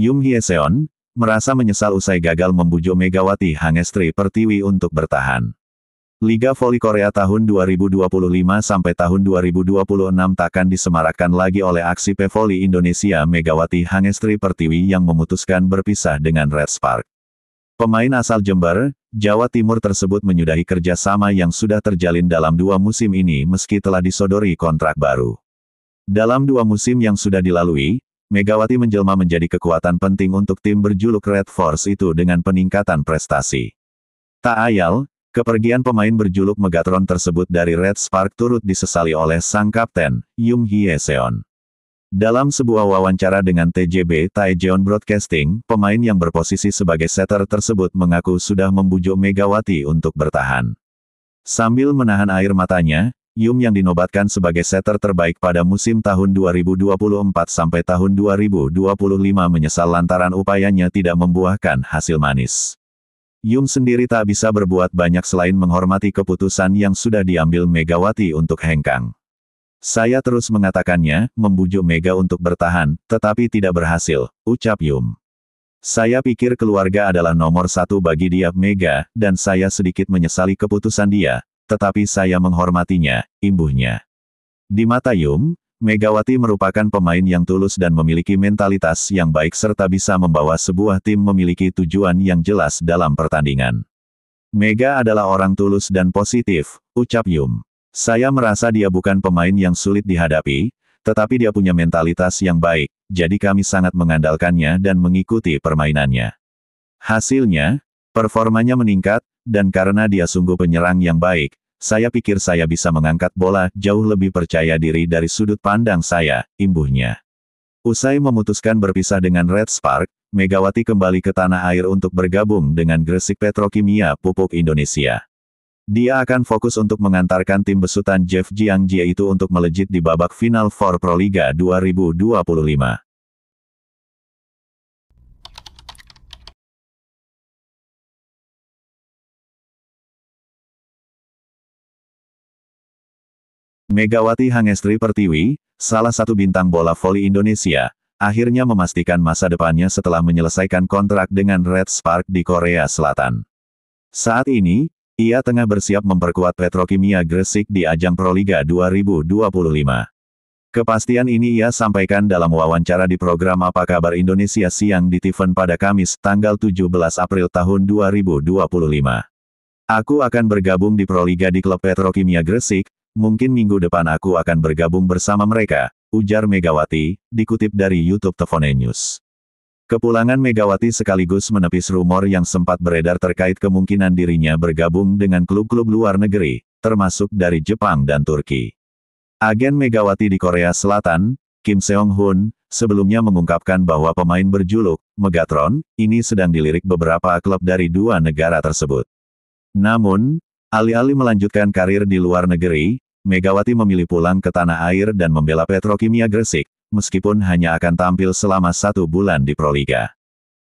Yum Hyeseon, merasa menyesal usai gagal membujuk Megawati Hangestri Pertiwi untuk bertahan. Liga Voli Korea tahun 2025 sampai tahun 2026 takkan disemarakkan lagi oleh aksi Pevoli Indonesia Megawati Hangestri Pertiwi yang memutuskan berpisah dengan Red Spark. Pemain asal Jember, Jawa Timur tersebut menyudahi kerjasama yang sudah terjalin dalam 2 musim ini meski telah disodori kontrak baru. Dalam 2 musim yang sudah dilalui, Megawati menjelma menjadi kekuatan penting untuk tim berjuluk Red Force itu dengan peningkatan prestasi. Tak ayal, kepergian pemain berjuluk Megatron tersebut dari Red Spark turut disesali oleh sang kapten, Yum Hyeseon. Dalam sebuah wawancara dengan TJB Taejeon Broadcasting, pemain yang berposisi sebagai setter tersebut mengaku sudah membujuk Megawati untuk bertahan. Sambil menahan air matanya, Yum yang dinobatkan sebagai setter terbaik pada musim tahun 2024 sampai tahun 2025 menyesal lantaran upayanya tidak membuahkan hasil manis. Yum sendiri tak bisa berbuat banyak selain menghormati keputusan yang sudah diambil Megawati untuk hengkang. Saya terus mengatakannya, membujuk Mega untuk bertahan, tetapi tidak berhasil, ucap Yum. Saya pikir keluarga adalah nomor 1 bagi dia Mega, dan saya sedikit menyesali keputusan dia, tetapi saya menghormatinya, imbuhnya. Di mata Yum, Megawati merupakan pemain yang tulus dan memiliki mentalitas yang baik serta bisa membawa sebuah tim memiliki tujuan yang jelas dalam pertandingan. Mega adalah orang tulus dan positif, ucap Yum. Saya merasa dia bukan pemain yang sulit dihadapi, tetapi dia punya mentalitas yang baik, jadi kami sangat mengandalkannya dan mengikuti permainannya. Hasilnya, performanya meningkat, dan karena dia sungguh penyerang yang baik, saya pikir saya bisa mengangkat bola jauh lebih percaya diri dari sudut pandang saya, imbuhnya. Usai memutuskan berpisah dengan Red Spark, Megawati kembali ke tanah air untuk bergabung dengan Gresik Petrokimia Pupuk Indonesia. Dia akan fokus untuk mengantarkan tim besutan Jeff Jiangjie itu untuk melejit di babak final For Proliga 2025. Megawati Hangestri Pertiwi, salah satu bintang bola voli Indonesia, akhirnya memastikan masa depannya setelah menyelesaikan kontrak dengan Red Spark di Korea Selatan. Saat ini, ia tengah bersiap memperkuat Petrokimia Gresik di ajang Proliga 2025. Kepastian ini ia sampaikan dalam wawancara di program Apa Kabar Indonesia Siang di TVN pada Kamis, tanggal 17 April tahun 2025. Aku akan bergabung di Proliga di klub Petrokimia Gresik, mungkin minggu depan aku akan bergabung bersama mereka, ujar Megawati, dikutip dari YouTube TVN News. Kepulangan Megawati sekaligus menepis rumor yang sempat beredar terkait kemungkinan dirinya bergabung dengan klub-klub luar negeri, termasuk dari Jepang dan Turki. Agen Megawati di Korea Selatan, Kim Seong-hun, sebelumnya mengungkapkan bahwa pemain berjuluk Megatron ini sedang dilirik beberapa klub dari 2 negara tersebut. Namun, alih-alih melanjutkan karir di luar negeri, Megawati memilih pulang ke tanah air dan membela Petrokimia Gresik, meskipun hanya akan tampil selama 1 bulan di Proliga.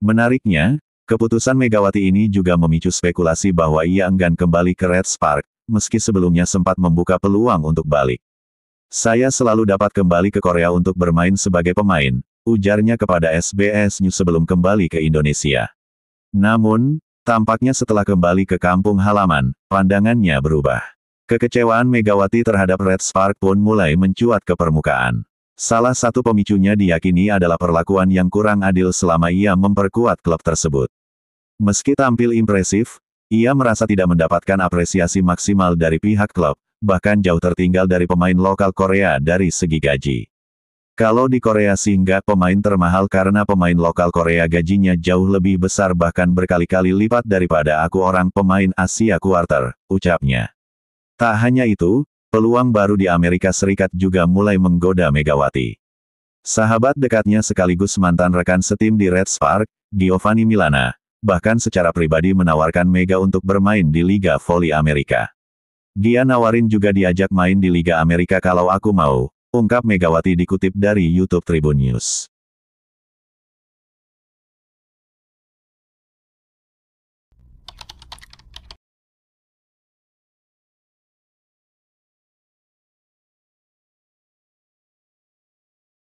Menariknya, keputusan Megawati ini juga memicu spekulasi bahwa ia enggan kembali ke Red Spark, meski sebelumnya sempat membuka peluang untuk balik. Saya selalu dapat kembali ke Korea untuk bermain sebagai pemain, ujarnya kepada SBS News sebelum kembali ke Indonesia. Namun, tampaknya setelah kembali ke kampung halaman, pandangannya berubah. Kekecewaan Megawati terhadap Red Spark pun mulai mencuat ke permukaan. Salah satu pemicunya diyakini adalah perlakuan yang kurang adil selama ia memperkuat klub tersebut. Meski tampil impresif, ia merasa tidak mendapatkan apresiasi maksimal dari pihak klub, bahkan jauh tertinggal dari pemain lokal Korea dari segi gaji. Kalau di Korea sehingga pemain termahal karena pemain lokal Korea gajinya jauh lebih besar bahkan berkali-kali lipat daripada aku orang pemain Asia Quarter, ucapnya. Tak hanya itu, peluang baru di Amerika Serikat juga mulai menggoda Megawati. Sahabat dekatnya sekaligus mantan rekan setim di Red Spark, Giovanni Milana, bahkan secara pribadi menawarkan Mega untuk bermain di Liga Voli Amerika. Dia nawarin juga diajak main di Liga Amerika kalau aku mau, ungkap Megawati dikutip dari YouTube Tribun News.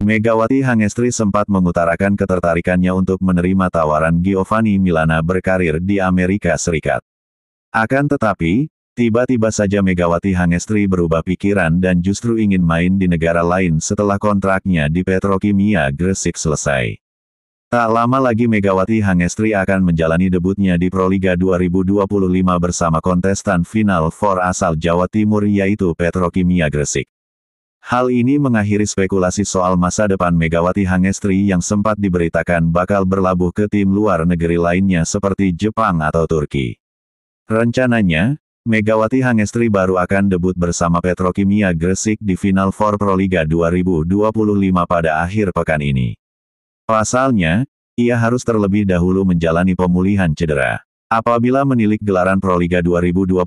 Megawati Hangestri sempat mengutarakan ketertarikannya untuk menerima tawaran Giovanni Milana berkarir di Amerika Serikat. Akan tetapi, tiba-tiba saja Megawati Hangestri berubah pikiran dan justru ingin main di negara lain setelah kontraknya di Petrokimia Gresik selesai. Tak lama lagi Megawati Hangestri akan menjalani debutnya di Proliga 2025 bersama kontestan Final Four asal Jawa Timur yaitu Petrokimia Gresik. Hal ini mengakhiri spekulasi soal masa depan Megawati Hangestri yang sempat diberitakan bakal berlabuh ke tim luar negeri lainnya seperti Jepang atau Turki. Rencananya, Megawati Hangestri baru akan debut bersama Petrokimia Gresik di Final Four Proliga 2025 pada akhir pekan ini. Pasalnya, ia harus terlebih dahulu menjalani pemulihan cedera. Apabila menilik gelaran Proliga 2025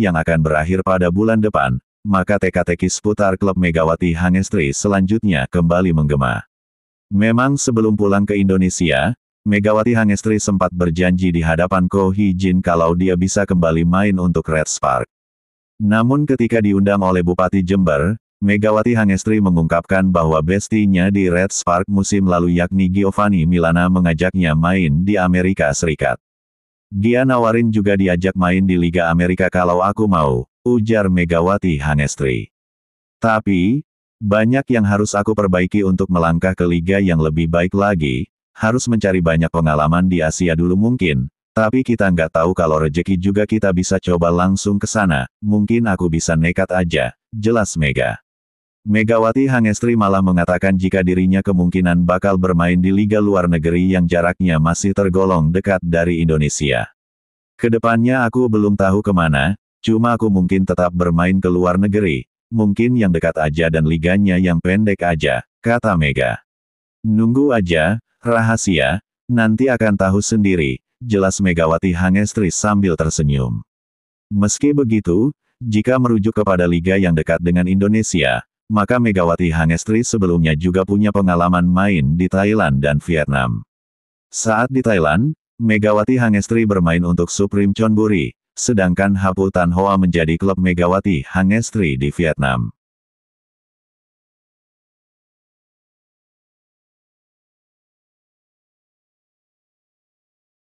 yang akan berakhir pada bulan depan, maka teka-teki seputar klub Megawati Hangestri selanjutnya kembali menggema. Memang sebelum pulang ke Indonesia, Megawati Hangestri sempat berjanji di hadapan Ko Hee Jin kalau dia bisa kembali main untuk Red Spark. Namun ketika diundang oleh Bupati Jember, Megawati Hangestri mengungkapkan bahwa bestinya di Red Spark musim lalu yakni Giovanni Milana mengajaknya main di Amerika Serikat. Dia nawarin juga diajak main di Liga Amerika kalau aku mau, ujar Megawati Hangestri. Tapi, banyak yang harus aku perbaiki untuk melangkah ke liga yang lebih baik lagi, harus mencari banyak pengalaman di Asia dulu mungkin, tapi kita nggak tahu kalau rejeki juga kita bisa coba langsung ke sana, mungkin aku bisa nekat aja, jelas Mega. Megawati Hangestri malah mengatakan jika dirinya kemungkinan bakal bermain di liga luar negeri yang jaraknya masih tergolong dekat dari Indonesia. Kedepannya aku belum tahu kemana, cuma aku mungkin tetap bermain ke luar negeri, mungkin yang dekat aja dan liganya yang pendek aja, kata Mega. Nunggu aja, rahasia, nanti akan tahu sendiri, jelas Megawati Hangestri sambil tersenyum. Meski begitu, jika merujuk kepada liga yang dekat dengan Indonesia, maka Megawati Hangestri sebelumnya juga punya pengalaman main di Thailand dan Vietnam. Saat di Thailand, Megawati Hangestri bermain untuk Supreme Chonburi, sedangkan Hapoel Tan Hoa menjadi klub Megawati Hangestri di Vietnam.